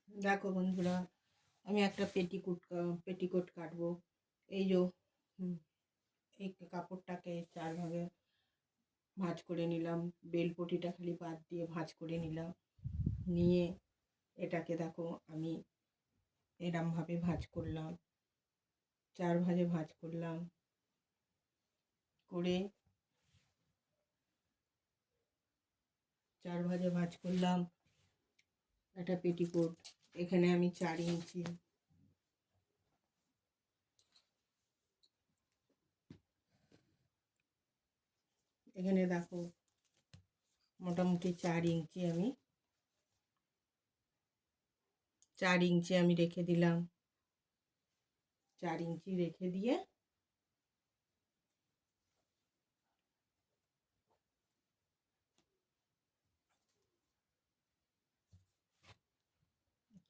দেখো বন্ধুরা, আমি একটা পেটিকোট কাটবো। এই যে এই কাপড়টাকে 4 ভাগে ভাঁজ করে নিলাম, বেলপটিটা খালি বাদ দিয়ে ভাঁজ করে নিলাম। নিয়ে এটাকে দেখো আমি এরমভাবে ভাঁজ করলাম, 4 ভাঁজে ভাঁজ করলাম। করে 4 ভাঁজে ভাঁজ করলাম একটা পেটিকোট। এখানে আমি 4 ইঞ্চি, এখানে দেখো মোটামুটি 4 ইঞ্চি আমি 4 ইঞ্চি আমি রেখে দিলাম। 4 ইঞ্চি রেখে দিয়ে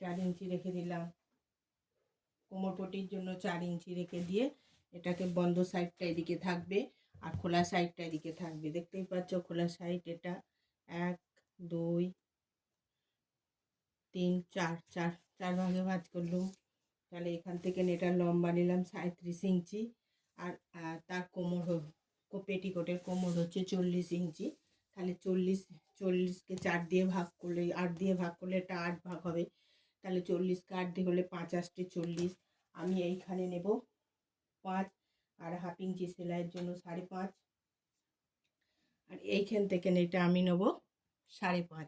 4 ইঞ্চি রেখে দিলাম। কোমরপটির জন্য 4 ইঞ্চি রেখে দিয়ে এটাকে বন্ধ সাইডটা এদিকে থাকবে আর খোলা সাইডটা এদিকে থাকবে। দেখতেই পাচ্ছ খোলা সাইড এটা 1 2 3 4 4 4 ভাগে ভাঁজ করলাম। তাহলে এখান থেকে এটা লম্বা নিলাম 37 ইঞ্চি আর তার পেটিকোটের কোমর হচ্ছে 40 ইঞ্চি। তাহলে 40কে 4 দিয়ে ভাগ করলে 8 দিয়ে ভাগ করলে এটা 8 ভাগ হবে। তাহলে 40কে 8 দিয়ে হলে 5 8 40। আমি এইখানে নেব 5 আর হাফ ইঞ্চি সেলাইয়ের জন্য 5.5। আর এইখান থেকে এটা আমি নেব 5.5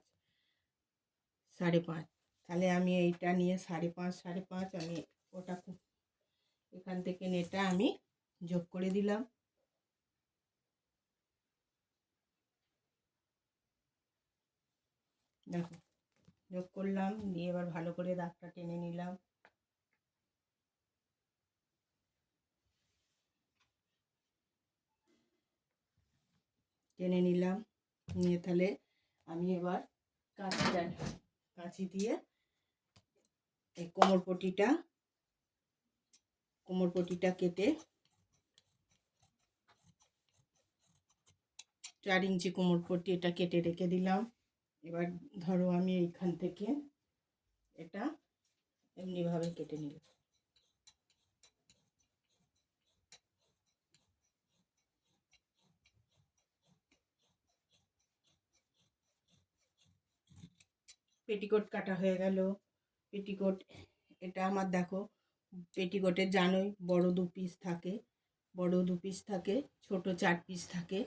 5.5। তাহলে আমি এইটা নিয়ে 5.5 আমি ওটা এখান থেকে এটা আমি যোগ করে দিলাম। দেখো যোগ করলাম, দিয়ে এবার ভালো করে দাগটা টেনে নিলাম। নিয়ে তাহলে আমি এবার কাঁচি দিয়ে এই কোমরপটিটা কেটে 4 ইঞ্চি কোমরপটি এটা কেটে রেখে দিলাম। এবার ধরো আমি এইখান থেকে এটা এমনিভাবে কেটে নিলাম। পেটিকোট কাটা হয়ে গেল। পেটিকোট এটা আমার দেখো পেটিকোটের জানোই বড় 2 পিস থাকে, ছোট 4 পিস থাকে।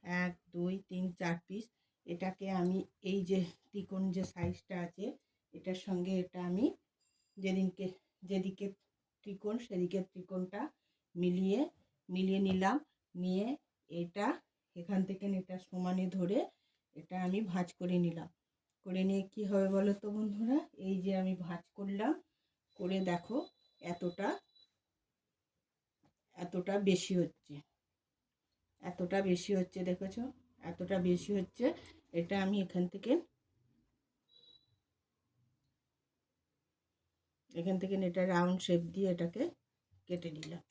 1 2 3 4 পিস। এটাকে আমি এই যে ত্রিকোণ যে সাইজটা আছে এটার সঙ্গে এটা আমি যেদিকে ত্রিকোণ সেদিকে ত্রিকোণটা মিলিয়ে নিলাম। নিয়ে এটা এখান থেকে এটা সমানে ধরে এটা আমি ভাঁজ করে নিলাম। করে নিয়ে কী হবে বলো তো বন্ধুরা, এই যে আমি ভাঁজ করলাম, করে দেখো এতটা বেশি হচ্ছে, দেখেছো এতটা বেশি হচ্ছে। এটা আমি এখান থেকে এটা রাউন্ড শেপ দিয়ে এটাকে কেটে নিলাম।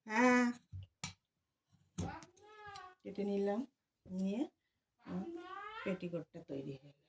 হ্যাঁ কেটে নিলাম, নিয়ে পেটিকোটটা তৈরি হয়ে গেল।